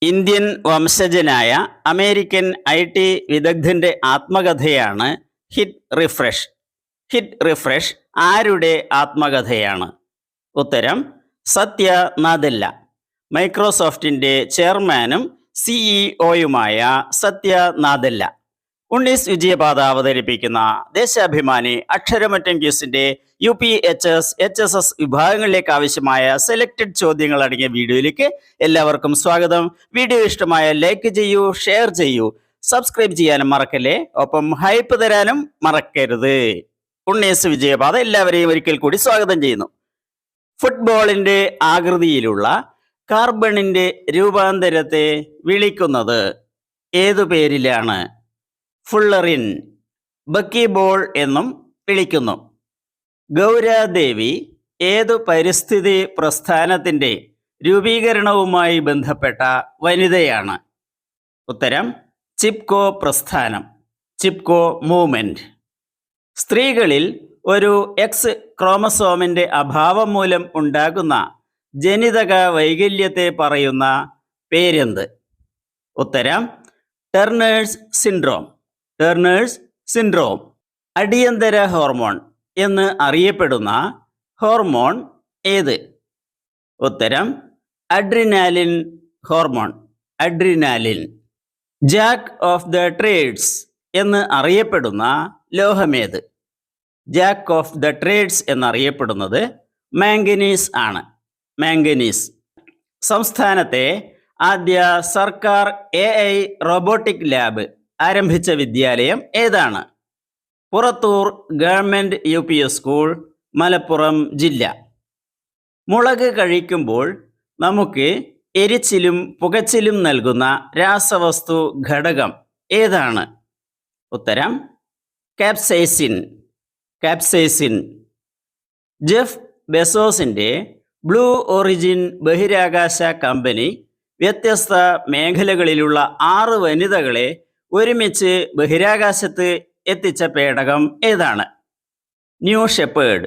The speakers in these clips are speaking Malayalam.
ഇന്ത്യൻ വംശജനായ അമേരിക്കൻ ഐ.ടി. വിദഗ്ധന്റെ ആത്മകഥയാണ് ഹിറ്റ് റിഫ്രഷ്. ഹിറ്റ് റിഫ്രഷ് ആരുടെ ആത്മകഥയാണ്? ഉത്തരം സത്യ നാദെല്ല. മൈക്രോസോഫ്റ്റിന്റെ ചെയർമാനും സിഇഒയുമായ സത്യ നാദെല്ല. ഉണ്ണീസ് വിജയപാത അവതരിപ്പിക്കുന്ന ദേശാഭിമാനി അക്ഷരമറ്റം ക്യൂസിന്റെ UPHS, HSS വിഭാഗങ്ങളിലേക്ക് ആവശ്യമായ സെലക്റ്റഡ് ചോദ്യങ്ങൾ അടങ്ങിയ വീഡിയോയിലേക്ക് എല്ലാവർക്കും സ്വാഗതം. വീഡിയോ ഇഷ്ടമായ ലൈക്ക് ചെയ്യൂ, ഷെയർ ചെയ്യൂ, സബ്സ്ക്രൈബ് ചെയ്യാനും മറക്കല്ലേ, ഒപ്പം ഹൈപ്പ് തരാനും മറക്കരുത്. ഉണ്ണീസ് വിജയപാത എല്ലാവരെയും ഒരിക്കൽ കൂടി സ്വാഗതം ചെയ്യുന്നു. ഫുട്ബോളിന്റെ ആകൃതിയിലുള്ള കാർബണിന്റെ രൂപാന്തരത്തെ വിളിക്കുന്നത് ഏതു പേരിലാണ്? ഫുള്ളറിൻ, ബക്കീബോൾ എന്നും വിളിക്കുന്നു. ഗൗരാദേവി ഏതു പരിസ്ഥിതി പ്രസ്ഥാനത്തിന്റെ രൂപീകരണവുമായി ബന്ധപ്പെട്ട വനിതയാണ്? ഉത്തരം ചിപ്കോ പ്രസ്ഥാനം, ചിപ്കോ മൂവ്മെന്റ്. സ്ത്രീകളിൽ ഒരു എക്സ് ക്രോമസോമിന്റെ അഭാവം മൂലം ഉണ്ടാകുന്ന ജനിതക വൈകല്യത്തെ പറയുന്ന പേരെന്ത്? ഉത്തരം ടേർണേഴ്സ് സിൻഡ്രോം. Turner's syndrome. അടിയന്തര ഹോർമോൺ എന്ന് അറിയപ്പെടുന്ന ഹോർമോൺ ഏത്? ഉത്തരം adrenaline hormone, adrenaline. Jack of the trades എന്ന് അറിയപ്പെടുന്ന ലോഹമേത്? ജാക്ക് ഓഫ് ദ ട്രേഡ്സ് എന്നറിയപ്പെടുന്നത് മാംഗനീസ് ആണ്, മാംഗനീസ്. സംസ്ഥാനത്തെ ആദ്യ സർക്കാർ AI റോബോട്ടിക് ലാബ് ആരംഭിച്ച വിദ്യാലയം ഏതാണ്? Purathur government UPS school, Malappuram ജില്ല. മുളക് കഴിക്കുമ്പോൾ നമുക്ക് എരിച്ചിലും പുകച്ചിലും നൽകുന്ന രാസവസ്തു ഘടകം ഏതാണ്? ഉത്തരം കാപ്സൈസിൻ, കാപ്സൈസിൻ. ജെഫ് ബെസോസിന്റെ ബ്ലൂ ഒറിജിൻ ബഹിരാകാശ കമ്പനി വ്യത്യസ്ത മേഖലകളിലുള്ള 6 വനിതകളെ ഒരുമിച്ച് ബഹിരാകാശത്ത് എത്തിച്ച പേടകം ഏതാണ്? ന്യൂ ഷെപ്പേർഡ്,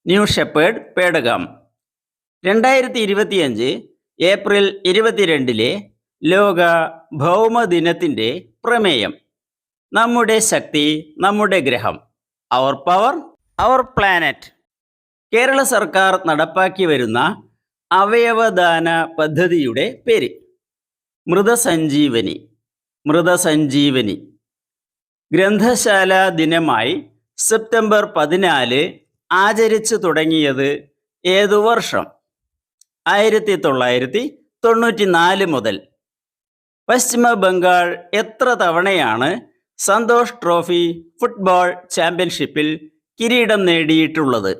ന്യൂ ഷെപ്പേർഡ് പേടകം. 2025 ഏപ്രിൽ 22 ലോക ഭൗമദിനത്തിന്റെ പ്രമേയം നമ്മുടെ ശക്തി, നമ്മുടെ ഗ്രഹം, അവർ പവർ, അവർ പ്ലാനറ്റ്. കേരള സർക്കാർ നടപ്പാക്കി വരുന്ന അവയവദാന പദ്ധതിയുടെ പേര്? മൃതസഞ്ജീവനി, മൃതസഞ്ജീവനി. ഗ്രന്ഥശാല ദിനമായി സെപ്റ്റംബർ 14 ആചരിച്ചു തുടങ്ങിയത് ഏതു വർഷം? 1994 മുതൽ. പശ്ചിമ ബംഗാൾ എത്ര തവണയാണ് സന്തോഷ് ട്രോഫി ഫുട്ബോൾ ചാമ്പ്യൻഷിപ്പിൽ കിരീടം നേടിയിട്ടുള്ളത്?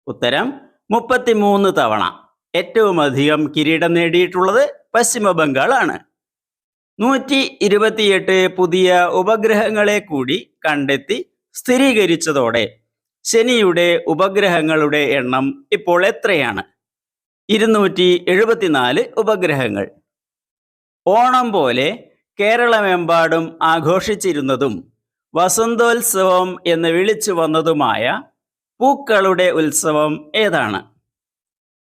ഉത്തരം 33 തവണ. ഏറ്റവും അധികം കിരീടം നേടിയിട്ടുള്ളത് പശ്ചിമ ബംഗാളാണ്. 128 പുതിയ ഉപഗ്രഹങ്ങളെ കൂടി കണ്ടെത്തി സ്ഥിരീകരിച്ചതോടെ ശനിയുടെ ഉപഗ്രഹങ്ങളുടെ എണ്ണം ഇപ്പോൾ എത്രയാണ്? 274 ഉപഗ്രഹങ്ങൾ. ഓണം പോലെ കേരളമെമ്പാടും ആഘോഷിച്ചിരുന്നതും വസന്തോത്സവം എന്ന് വിളിച്ചു വന്നതുമായ പൂക്കളുടെ ഉത്സവം ഏതാണ്?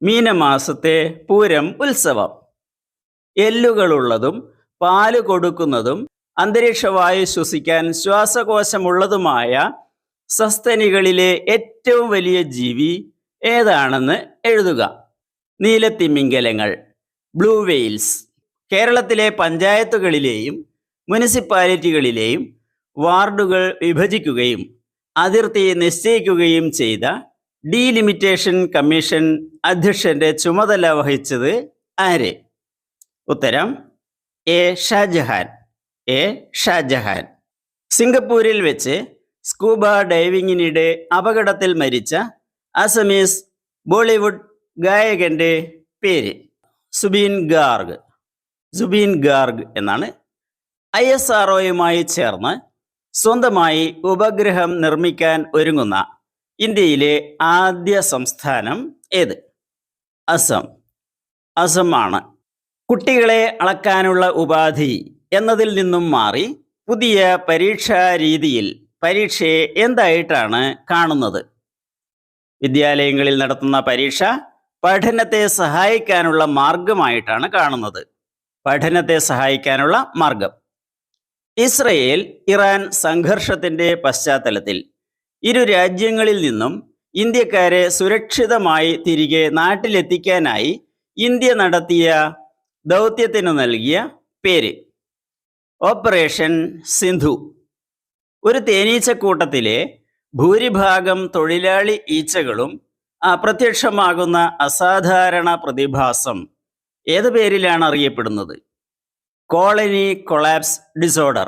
മീനമാസത്തെ പൂരം ഉത്സവം. എല്ലുകളുള്ളതും പാല് കൊടുക്കുന്നതും അന്തരീക്ഷവായു ശ്വസിക്കാൻ ശ്വാസകോശമുള്ളതുമായ സസ്തനികളിലെ ഏറ്റവും വലിയ ജീവി ഏതാണെന്ന് എഴുതുക. നീലത്തിമിംഗലങ്ങൾ, ബ്ലൂ വെയിൽസ്. കേരളത്തിലെ പഞ്ചായത്തുകളിലെയും മുനിസിപ്പാലിറ്റികളിലെയും വാർഡുകൾ വിഭജിക്കുകയും അതിർത്തി നിശ്ചയിക്കുകയും ചെയ്ത ഡീലിമിറ്റേഷൻ കമ്മീഷൻ അധ്യക്ഷന്റെ ചുമതല വഹിച്ചത് ആര്? ഉത്തരം A. ഷാജഹാൻ, A. ഷാജഹാൻ. സിംഗപ്പൂരിൽ വെച്ച് സ്കൂബ ഡൈവിങ്ങിനിടെ അപകടത്തിൽ മരിച്ച അസമീസ് ബോളിവുഡ് ഗായകന്റെ പേര്? സുബീൻ ഗാർഗ്, സുബീൻ ഗാർഗ് എന്നാണ്. ISROയുമായി ചേർന്ന് സ്വന്തമായി ഉപഗ്രഹം നിർമ്മിക്കാൻ ഒരുങ്ങുന്ന ഇന്ത്യയിലെ ആദ്യ സംസ്ഥാനം ഏത്? അസം, അസമാണ്. കുട്ടികളെ അളക്കാനുള്ള ഉപാധി എന്നതിൽ നിന്നും മാറി പുതിയ പരീക്ഷാ രീതിയിൽ പരീക്ഷയെ എന്തായിട്ടാണ് കാണുന്നത്? വിദ്യാലയങ്ങളിൽ നടത്തുന്ന പരീക്ഷ പഠനത്തെ സഹായിക്കാനുള്ള മാർഗമായിട്ടാണ് കാണുന്നത്. പഠനത്തെ സഹായിക്കാനുള്ള മാർഗം. ഇസ്രയേൽ ഇറാൻ സംഘർഷത്തിന്റെ പശ്ചാത്തലത്തിൽ ഇരു രാജ്യങ്ങളിൽ നിന്നും ഇന്ത്യക്കാരെ സുരക്ഷിതമായി തിരികെ നാട്ടിലെത്തിക്കാനായി ഇന്ത്യ നടത്തിയ ദൗത്യത്തിനു നൽകിയ പേര് ഓപ്പറേഷൻ സിന്ധു. ഒരു തേനീച്ചക്കൂട്ടത്തിലെ ഭൂരിഭാഗം തൊഴിലാളി ഈച്ചകളും അപ്രത്യക്ഷമാകുന്ന അസാധാരണ പ്രതിഭാസം ഏത് പേരിലാണ് അറിയപ്പെടുന്നത്? Colony collapse disorder.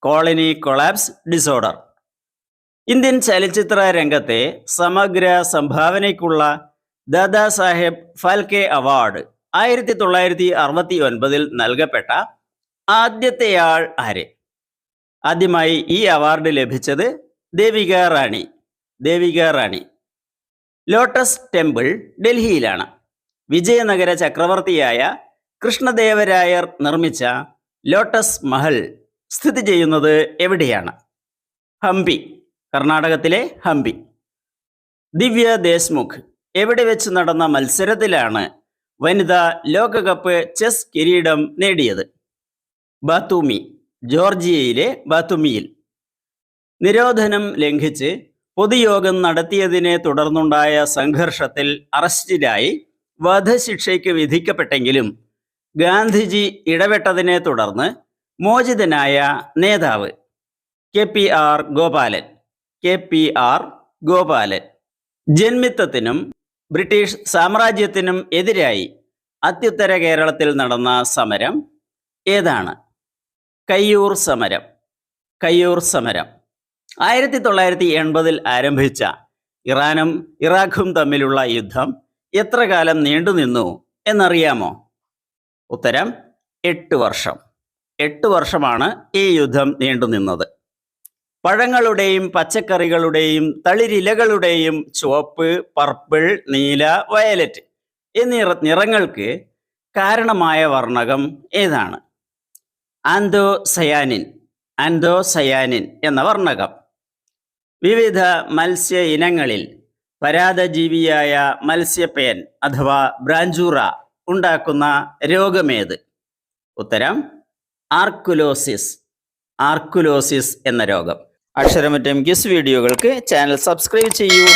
Colony collapse disorder. Indian ചലച്ചിത്ര രംഗത്തെ സമഗ്ര സംഭാവനയ്ക്കുള്ള ദാദാസാഹേബ് ഫാൽക്കെ അവാർഡ് 1969 നൽകപ്പെട്ട ആദ്യത്തെയാൾ ആര്? ആദ്യമായി ഈ അവാർഡ് ലഭിച്ചത് ദേവിക റാണി. ദേവിക റാണി. ലോട്ടസ് ടെമ്പിൾ ഡൽഹിയിലാണ്. വിജയനഗര ചക്രവർത്തിയായ കൃഷ്ണദേവരായർ നിർമ്മിച്ച ലോട്ടസ് മഹൽ സ്ഥിതി ചെയ്യുന്നത് എവിടെയാണ്? ഹംപി. കർണാടകത്തിലെ ഹംപി. ദിവ്യ ദേശ്മുഖ് എവിടെ വെച്ച് നടന്ന മത്സരത്തിലാണ് വനിതാ ലോകകപ്പ് ചെസ് കിരീടം നേടിയത്? ബാത്തൂമി. ജോർജിയയിലെ ബാത്തുമിയിൽ. നിരോധനം ലംഘിച്ച് പൊതുയോഗം നടത്തിയതിനെ തുടർന്നുണ്ടായ സംഘർഷത്തിൽ അറസ്റ്റിലായി വധശിക്ഷയ്ക്ക് വിധിക്കപ്പെട്ടെങ്കിലും ഗാന്ധിജി ഇടപെട്ടതിനെ തുടർന്ന് മോചിതനായ നേതാവ് KPR ഗോപാലൻ. KPR ഗോപാലൻ. ജന്മിത്തത്തിനും ബ്രിട്ടീഷ് സാമ്രാജ്യത്തിനും എതിരായി അത്യുത്തര കേരളത്തിൽ നടന്ന സമരം ഏതാണ്? കയ്യൂർ സമരം. കയ്യൂർ സമരം. 1980 ആരംഭിച്ച ഇറാനും ഇറാഖും തമ്മിലുള്ള യുദ്ധം എത്ര കാലം നീണ്ടുനിന്നു എന്നറിയാമോ? ഉത്തരം 8 വർഷം. 8 വർഷമാണ് ഈ യുദ്ധം നീണ്ടുനിന്നത്. പഴങ്ങളുടെയും പച്ചക്കറികളുടെയും തളിരിലകളുടെയും ചുവപ്പ്, പർപ്പിൾ, നീല, വയലറ്റ് എന്നീ നിറങ്ങൾക്ക് കാരണമായ വർണ്ണകം ഏതാണ്? ആന്തോസയാനിൻ. ആന്തോസയാനിൻ എന്ന വർണ്ണകം. വിവിധ മത്സ്യ ഇനങ്ങളിൽ പരാദജീവിയായ മത്സ്യപ്പേൻ അഥവാ ബ്രാഞ്ചൂറ ഉണ്ടാക്കുന്ന രോഗമേത്? ഉത്തരം ആർക്കുലോസിസ്. ആർക്കുലോസിസ് എന്ന രോഗം. അക്ഷരമറ്റം ക്വിസ് വീഡിയോകൾക്ക് ചാനൽ സബ്സ്ക്രൈബ് ചെയ്യൂ.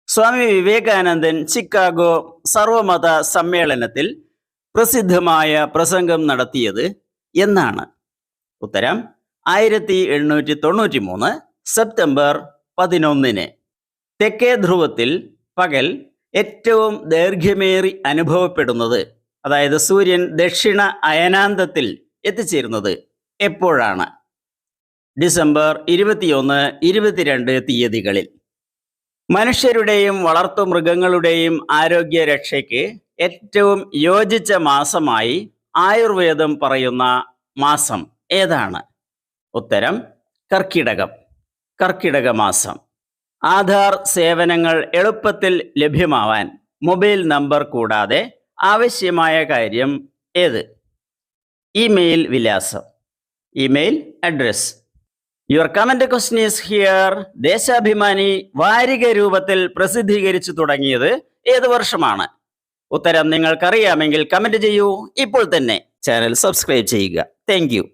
സ്വാമി വിവേകാനന്ദൻ ചിക്കാഗോ സർവമത സമ്മേളനത്തിൽ പ്രസിദ്ധമായ പ്രസംഗം നടത്തിയത് എന്നാണ്? ഉത്തരം 1893 സെപ്റ്റംബർ 11. തെക്കേ ധ്രുവത്തിൽ പകൽ ഏറ്റവും ദൈർഘ്യമേറി അനുഭവപ്പെടുന്നത്, അതായത് സൂര്യൻ ദക്ഷിണ അയനാന്തത്തിൽ എത്തിച്ചേരുന്നത് എപ്പോഴാണ്? ഡിസംബർ 21, 22 തീയതികളിൽ. മനുഷ്യരുടെയും വളർത്തുമൃഗങ്ങളുടെയും ആരോഗ്യ രക്ഷയ്ക്ക് ഏറ്റവും യോജിച്ച മാസമായി ആയുർവേദം പറയുന്ന മാസം ഏതാണ്? ഉത്തരം കർക്കിടകം. കർക്കിടക മാസം. ആധാർ സേവനങ്ങൾ എളുപ്പത്തിൽ ലഭ്യമാവാൻ മൊബൈൽ നമ്പർ കൂടാതെ ആവശ്യമായ കാര്യം ഏത്? ഇമെയിൽ വിലാസം. Email address. Your comment question is here. Deshabhimani വാരിക രൂപത്തിൽ പ്രസിദ്ധീകരിച്ചു തുടങ്ങിയത് ഏത് വർഷമാണ്? ഉത്തരം നിങ്ങൾക്കറിയാമെങ്കിൽ കമന്റ് ചെയ്യൂ. ഇപ്പോൾ തന്നെ ചാനൽ സബ്സ്ക്രൈബ് ചെയ്യുക. Thank you.